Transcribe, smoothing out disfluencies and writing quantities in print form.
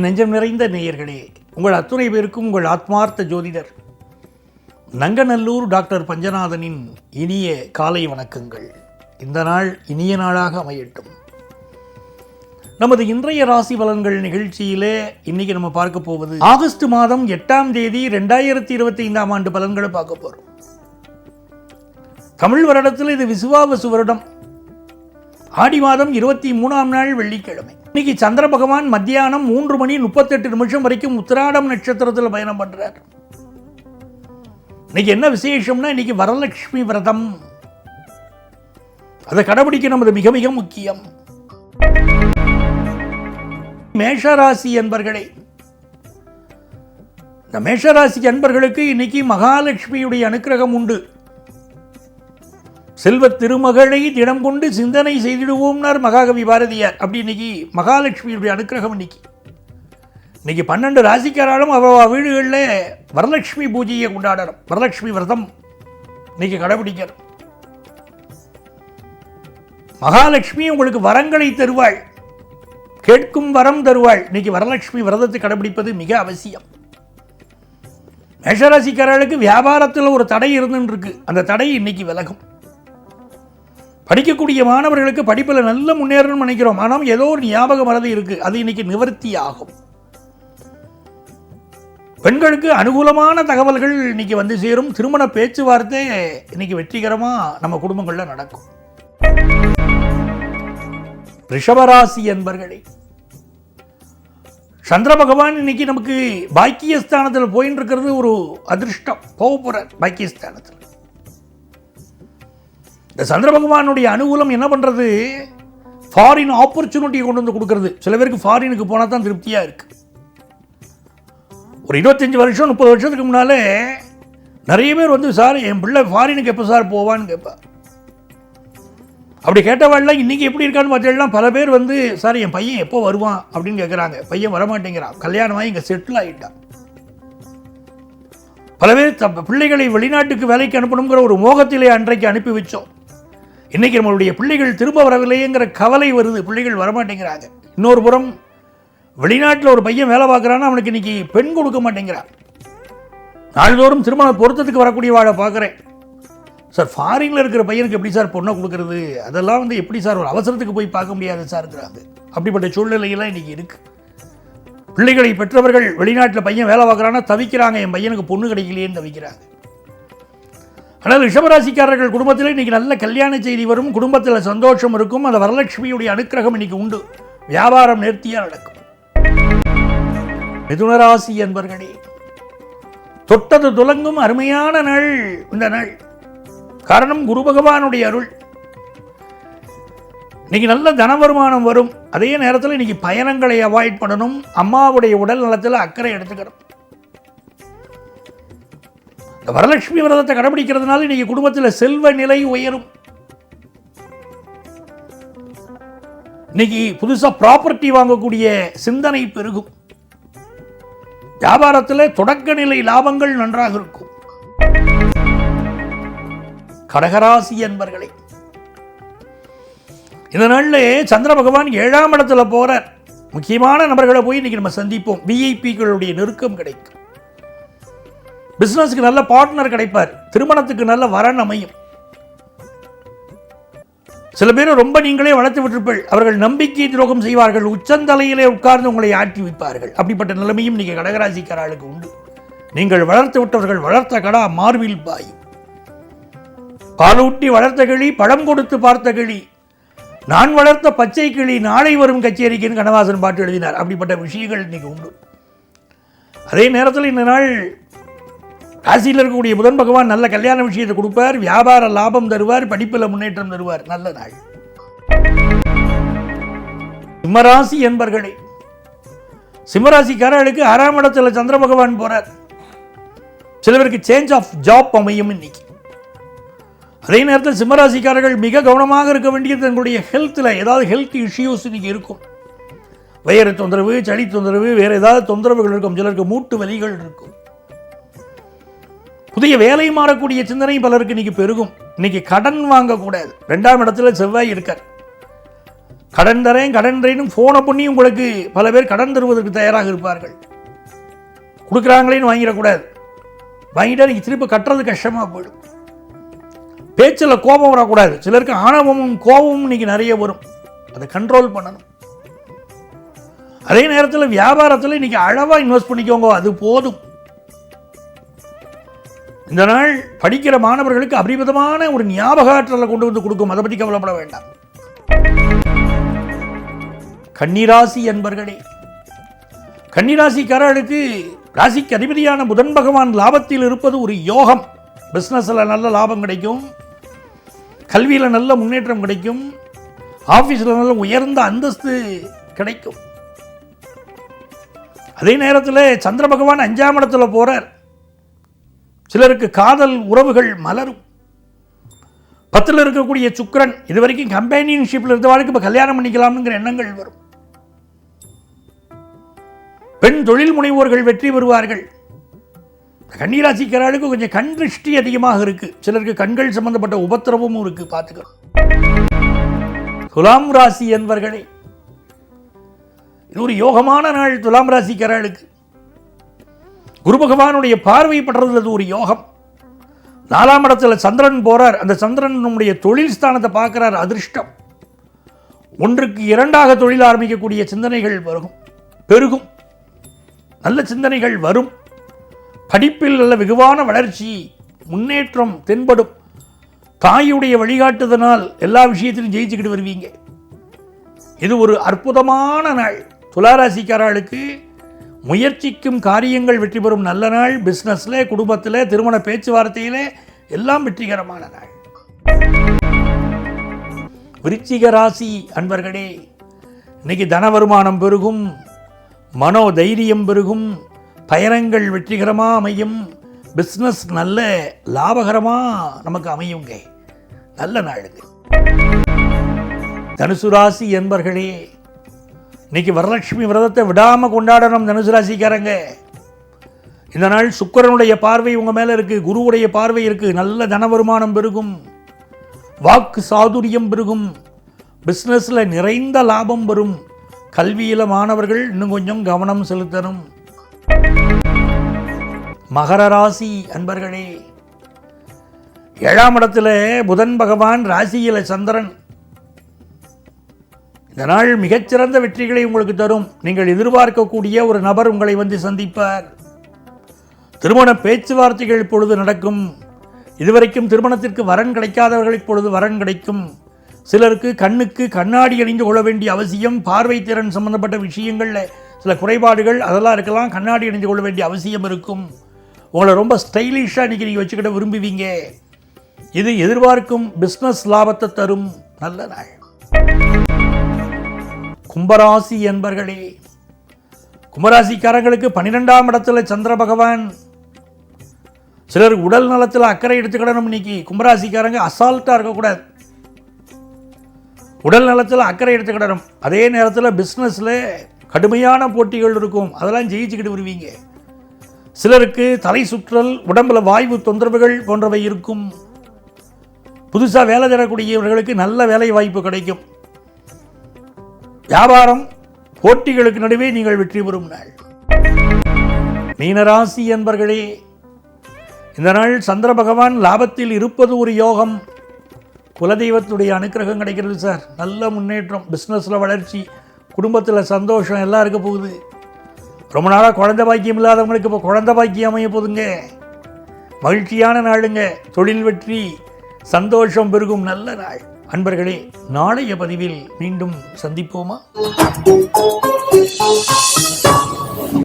நெஞ்சம் நிறைந்த நேயர்களே, உங்கள் அத்துணை பேருக்கும் உங்கள் ஆத்மார்த்த ஜோதிடர் நங்கநல்லூர் டாக்டர் பஞ்சநாதனின் இனிய காலை வணக்கங்கள். இந்த நாள் இனிய நாளாக அமையட்டும். நமது இன்றைய ராசி பலன்கள் நிகழ்ச்சியிலே இன்னைக்கு நம்ம பார்க்க போவது ஆகஸ்ட் மாதம் 8ஆம் தேதி 2025ஆம் ஆண்டு பலன்களை பார்க்க போறோம். தமிழ் வருடத்தில் இது விசுவாவசு வருடம், ஆடி மாதம் 23ஆம் நாள் வெள்ளிக்கிழமை. இன்னைக்கு சந்திர பகவான் மத்தியானம் 3:38 வரைக்கும் உத்திராடம் நட்சத்திரத்தில் பயணம் பண்றார். இன்னைக்கு என்ன விசேஷம்னா, இன்னைக்கு வரலட்சுமி விரதம், அதை கடைபிடிக்க நமது மிக மிக முக்கியம். மேஷராசி அன்பர்களே, இந்த மேஷராசி அன்பர்களுக்கு இன்னைக்கு மகாலட்சுமியுடைய அனுக்கிரகம் உண்டு. செல்வ திருமகளை திடம் கொண்டு சிந்தனை செய்திடுவோம்னார் மகாகவி பாரதியார். அப்படி இன்னைக்கு மகாலட்சுமியுடைய அனுக்கிரகம். இன்னைக்கு 12 ராசிக்காராலும் அவ வீடுகளில் வரலட்சுமி பூஜையை கொண்டாடணும். வரலட்சுமி விரதம் இன்னைக்கு கடைபிடிக்கணும். மகாலட்சுமி உங்களுக்கு வரங்களை தருவாள், கேட்கும் வரம் தருவாள். இன்னைக்கு வரலட்சுமி விரதத்தை கடைபிடிப்பது மிக அவசியம். மேஷராசிக்காரர்களுக்கு வியாபாரத்தில் ஒரு தடை இருந்துன்னு இருக்கு, அந்த தடை இன்னைக்கு விலகும். படிக்கக்கூடிய மாணவர்களுக்கு படிப்பில் நல்ல முன்னேறணும்னு நினைக்கிறோம், ஆனால் ஏதோ ஒரு ஞாபக மறதி இருக்கு, அது இன்னைக்கு நிவர்த்தி ஆகும். பெண்களுக்கு அனுகூலமான தகவல்கள் இன்னைக்கு வந்து சேரும். திருமண பேச்சுவார்த்தை இன்னைக்கு வெற்றிகரமா நம்ம குடும்பங்கள்ல நடக்கும். ரிஷபராசி என்பர்களே, சந்திர பகவான் இன்னைக்கு நமக்கு பாக்கியஸ்தானத்தில் போயின்னு இருக்கிறது ஒரு அதிர்ஷ்டம். போக போறார் பாக்கியஸ்தானத்தில். இந்த சந்திர பகவானுடைய அனுகூலம் என்ன பண்ணுறது, ஃபாரின் ஆப்பர்ச்சுனிட்டியை கொண்டு வந்து கொடுக்கறது. சில பேருக்கு ஃபாரினுக்கு போனால் தான் திருப்தியாக இருக்குது. ஒரு 25 வருஷம் 30 வருஷத்துக்கு முன்னாலே நிறைய பேர் வந்து, சார் என் பிள்ளை ஃபாரினுக்கு எப்போ சார் போவான்னு கேட்பார். அப்படி கேட்டவாள்லாம் இன்றைக்கி எப்படி இருக்கான்னு பார்த்தீங்கன்னா, பல பேர் வந்து, சார் என் பையன் எப்போ வருவான் அப்படின்னு கேட்குறாங்க. பையன் வரமாட்டேங்கிறான், கல்யாணமாகி இங்கே செட்டில் ஆகிட்டான். பல பேர் பிள்ளைகளை வெளிநாட்டுக்கு வேலைக்கு அனுப்பணுங்கிற ஒரு மோகத்திலே அன்றைக்கு அனுப்பி வச்சோம். இன்னைக்கு நம்மளுடைய பிள்ளைகள் திரும்ப வரவில்லைங்கிற கவலை வருது, பிள்ளைகள் வரமாட்டேங்கிறாங்க. இன்னொரு புறம் வெளிநாட்டில் ஒரு பையன் வேலை பார்க்குறான்னா அவனுக்கு இன்னைக்கு பெண் கொடுக்க மாட்டேங்கிறான். நாள்தோறும் திருமண பொருத்தத்துக்கு வரக்கூடிய வாழை பார்க்குறேன். சார் ஃபாரினில் இருக்கிற பையனுக்கு எப்படி சார் பொண்ணை கொடுக்கறது, அதெல்லாம் வந்து எப்படி சார் ஒரு அவசரத்துக்கு போய் பார்க்க முடியாது சார்ங்கிறாங்க. அப்படிப்பட்ட சூழ்நிலையெல்லாம் இன்னைக்கு இருக்கு. பிள்ளைகளை பெற்றவர்கள் வெளிநாட்டில் பையன் வேலை பார்க்குறான்னா தவிக்கிறாங்க, என் பையனுக்கு பொண்ணு கிடைக்கலையேன்னு தவிக்கிறாங்க. ஆனால் ரிஷபராசிக்காரர்கள் குடும்பத்தில் இன்னைக்கு நல்ல கல்யாண செய்தி வரும், குடும்பத்தில் சந்தோஷம் இருக்கும். அந்த வரலட்சுமியுடைய அனுக்கிரகம் இன்னைக்கு உண்டு. வியாபாரம் நேர்த்தியாக நடக்கும். மிதுனராசி என்பர்களே, தொட்டது துலங்கும் அருமையான நாள் இந்த நாள். காரணம் குரு பகவானுடைய அருள். இன்னைக்கு நல்ல தன வருமானம் வரும். அதே நேரத்தில் இன்னைக்கு பயணங்களை அவாய்ட் பண்ணணும். அம்மாவுடைய உடல் நலத்தில் அக்கறை எடுத்துக்கணும். இந்த வரலட்சுமி விரதத்தை கடைபிடிக்கிறதுனால இன்னைக்கு குடும்பத்தில் செல்வ நிலை உயரும். இன்னைக்கு புதுசா ப்ராப்பர்ட்டி வாங்கக்கூடிய சிந்தனை பெருகும். வியாபாரத்தில் தொடக்க நிலை லாபங்கள் நன்றாக இருக்கும். கடகராசி என்பர்களே, இந்த நாளில் சந்திர பகவான் 7ஆம் இடத்துல போறார். முக்கியமான நபர்களை போய் இன்னைக்கு நம்ம சந்திப்போம். விஐபிகளுடைய நெருக்கம் கிடைக்கும். பிசினஸ்க்கு நல்ல பார்ட்னர் கிடைப்பார். திருமணத்துக்கு நல்ல வரன் அமையும். சில பேர் ரொம்ப நீங்களே வளர்த்து விட்டிருப்பீர்கள், அவர்கள் நம்பிக்கை துரோகம் செய்வார்கள், உச்சந்தலையிலே உட்கார்ந்து உங்களை ஆட்டி வைப்பார்கள். அப்படிப்பட்ட நிலைமையும் நீங்க கடகராசிக்காரர்களுக்கு உண்டு. நீங்கள் வளர்த்து விட்டவர்கள் வளர்த்த கடா மார்பில் பாய். பாலூட்டி வளர்த்த கிளி, பழம் கொடுத்து பார்த்த கிளி, நான் வளர்த்த பச்சை கிளி நாளை வரும் கச்சேரிக்குன்னு கண்ணதாசன் பாட்டு எழுதினார். அப்படிப்பட்ட விஷயங்கள் இன்னைக்கு உண்டு. அதே நேரத்தில் இந்த நாள் ராசியில் இருக்கக்கூடிய புதன் பகவான் நல்ல கல்யாண விஷயத்தை கொடுப்பார், வியாபார லாபம் தருவார், படிப்பில் முன்னேற்றம் தருவார். நல்ல நாள். சிம்மராசி என்பர்களே, சிம்மராசிக்காரர்களுக்கு 6ஆம் இடத்துல சந்திர பகவான் போறார். சிலவருக்கு சேஞ்ச் ஆஃப் ஜாப் அமையும் இன்னைக்கு. அதே நேரத்தில் சிம்மராசிக்காரர்கள் மிக கவனமாக இருக்க வேண்டியது, தங்களுடைய ஹெல்த்தில் ஏதாவது ஹெல்த் இஷ்யூஸ் இன்னைக்கு இருக்கும். வயிறு தொந்தரவு, சளி தொந்தரவு, வேற ஏதாவது தொந்தரவுகள் இருக்கும். சிலருக்கு மூட்டு வலிகள் இருக்கும். புதிய வேலை மாறக்கூடிய சிந்தனை பலருக்கு இன்னைக்கு பெருகும். இன்னைக்கு கடன் வாங்கக்கூடாது. 2ஆம் இடத்துல செவ்வாய் இருக்கார். கடன் தரேன்னு ஃபோனை பண்ணி உங்களுக்கு பல பேர் கடன் தருவதற்கு தயாராக இருப்பார்கள். கொடுக்குறாங்களேன்னு வாங்கிடக்கூடாது. வாங்கிட்டா நீங்கள் திருப்பி கட்டுறது கஷ்டமாக போயிடும். பேச்சில் கோபம் வரக்கூடாது. சிலருக்கு ஆணவமும் கோபமும் இன்னைக்கு நிறைய வரும். அதை கண்ட்ரோல் பண்ணணும். அதே நேரத்தில் வியாபாரத்தில் இன்னைக்கு அளவாக இன்வெஸ்ட் பண்ணிக்கோங்க, அது போதும். இந்த நாள் படிக்கிற மாணவர்களுக்கு அபரிமிதமான ஒரு ஞாபக ஆற்றலை கொண்டு வந்து கொடுக்கும். அதை பற்றி கவலைப்பட வேண்டாம். கன்னிராசி என்பர்களே, கன்னிராசிக்காரர்களுக்கு ராசிக்கு அதிபதியான புதன் பகவான் லாபத்தில் இருப்பது ஒரு யோகம். பிஸ்னஸில் நல்ல லாபம் கிடைக்கும், கல்வியில் நல்ல முன்னேற்றம் கிடைக்கும், ஆஃபீஸில் நல்ல உயர்ந்த அந்தஸ்து கிடைக்கும். அதே நேரத்தில் சந்திர பகவான் 5ஆம் இடத்துல போறார். சிலருக்கு காதல் உறவுகள் மலரும். 10ல் இருக்கக்கூடிய சுக்கிரன் இதுவரைக்கும் கம்பேனியன்ஷிப்பில் இருந்தவாளுக்கு இப்போ கல்யாணம் பண்ணிக்கலாம்ங்கிற எண்ணங்கள் வரும். பெண் தொழில் முனைவோர்கள் வெற்றி பெறுவார்கள். கன்னிராசிக்காரர்களுக்கு கொஞ்சம் கண் திருஷ்டி அதிகமாக இருக்கு. சிலருக்கு கண்கள் சம்பந்தப்பட்ட உபத்திரவமும் இருக்கு, பார்த்துக்கணும். துலாம் ராசி என்பர்களே, இது ஒரு யோகமான நாள். துலாம் ராசிக்காரர்களுக்கு குரு பகவானுடைய பார்வை படுறது ஒரு யோகம். 4ஆம் இடத்துல சந்திரன் போறார். அந்த சந்திரன் நம்முடைய தொழில் ஸ்தானத்தை பார்க்கிறார், அதிர்ஷ்டம். 1க்கு 2ஆக தொழில் ஆரம்பிக்கக்கூடிய சிந்தனைகள் பெருகும். நல்ல சிந்தனைகள் வரும். படிப்பில் நல்ல வெகுவான வளர்ச்சி, முன்னேற்றம் தென்படும். தாயுடைய வழிகாட்டுதனால் எல்லா விஷயத்திலும் ஜெயிச்சுக்கிட்டு வருவீங்க. இது ஒரு அற்புதமான நாள். துளாராசிக்காரர்களுக்கு முயற்சிக்கும் காரியங்கள் வெற்றி பெறும் நல்ல நாள். பிஸ்னஸில், குடும்பத்தில், திருமண பேச்சுவார்த்தையில் எல்லாம் வெற்றிகரமான நாள். விருச்சிக ராசி அன்பர்களே, இன்னைக்கு தன வருமானம் பெருகும், மனோ தைரியம் பெருகும், பயணங்கள் வெற்றிகரமாக அமையும், பிஸ்னஸ் நல்ல லாபகரமாக நமக்கு அமையுங்க. நல்ல நாளுங்க. தனுசு ராசி என்பர்களே, இன்னைக்கு வரலட்சுமி விரதத்தை விடாமல் கொண்டாடணும் தனுசு ராசிக்காரங்க. இந்த நாள் சுக்கிரனுடைய பார்வை உங்கள் மேலே இருக்குது, குருவுடைய பார்வை இருக்குது. நல்ல தன வருமானம் பெருகும், வாக்கு சாதுரியம் பெருகும், பிஸ்னஸில் நிறைந்த லாபம் வரும். கல்வியில் மாணவர்கள் இன்னும் கொஞ்சம் கவனம் செலுத்தணும். மகர ராசி அன்பர்களே, 7ஆம் இடத்துல புதன் பகவான், ராசியில் சந்திரன். இந்த நாள் மிகச்சிறந்த வெற்றிகளை உங்களுக்கு தரும். நீங்கள் எதிர்பார்க்கக்கூடிய ஒரு நபர் உங்களை வந்து சந்திப்பார். திருமண பேச்சுவார்த்தைகள் இப்பொழுது நடக்கும். இதுவரைக்கும் திருமணத்திற்கு வரன் கிடைக்காதவர்கள் இப்பொழுது வரன் கிடைக்கும். சிலருக்கு கண்ணுக்கு கண்ணாடி அணிந்து கொள்ள வேண்டிய அவசியம், பார்வை திறன் சம்பந்தப்பட்ட விஷயங்களில் சில குறைபாடுகள் அதெல்லாம் இருக்கலாம். கண்ணாடி அணிந்து கொள்ள வேண்டிய அவசியம் இருக்கும். உங்களை ரொம்ப ஸ்டைலிஷாக இன்றைக்கி நீங்கள் வச்சுக்கிட்ட விரும்புவீங்க. இது எதிர்பார்க்கும் பிஸ்னஸ் லாபத்தை தரும் நல்ல நாள். கும்பராசி என்பர்களே, கும்பராசிக்காரங்களுக்கு 12ஆம் இடத்துல சந்திர பகவான். சிலர் உடல் நலத்தில் அக்கறை எடுத்துக்கிடணும். இன்னைக்கு கும்பராசிக்காரங்க அசால்ட்டாக இருக்கக்கூடாது, உடல் நலத்தில் அக்கறை எடுத்துக்கிடணும். அதே நேரத்தில் பிஸ்னஸில் கடுமையான போட்டிகள் இருக்கும், அதெல்லாம் ஜெயிச்சுக்கிட்டு வருவீங்க. சிலருக்கு தலை சுற்றல், உடம்பில் வாய்வு தொந்தரவுகள் போன்றவை இருக்கும். புதுசாக வேலை தரக்கூடியவர்களுக்கு நல்ல வேலை வாய்ப்பு கிடைக்கும். வியாபாரம் போட்டிகளுக்கு நடுவே நீங்கள் வெற்றி பெறும் நாள். மீனராசி என்பர்களே, இந்த நாள் சந்திர பகவான் லாபத்தில் இருப்பது ஒரு யோகம். குலதெய்வத்துடைய அனுக்கிரகம் கிடைக்கிறது சார். நல்ல முன்னேற்றம், பிஸ்னஸில் வளர்ச்சி, குடும்பத்தில் சந்தோஷம் எல்லாம் இருக்க போகுது. ரொம்ப நாளாக குழந்தை பாக்கியம் இல்லாதவங்களுக்கு இப்போ குழந்தை பாக்கியம் அமைய போதுங்க. மகிழ்ச்சியான நாளுங்க. தொழில் வெற்றி, சந்தோஷம் பெருகும் நல்ல நாள். அன்பர்களே, நாளைய பதிவில் மீண்டும் சந்திப்போமா?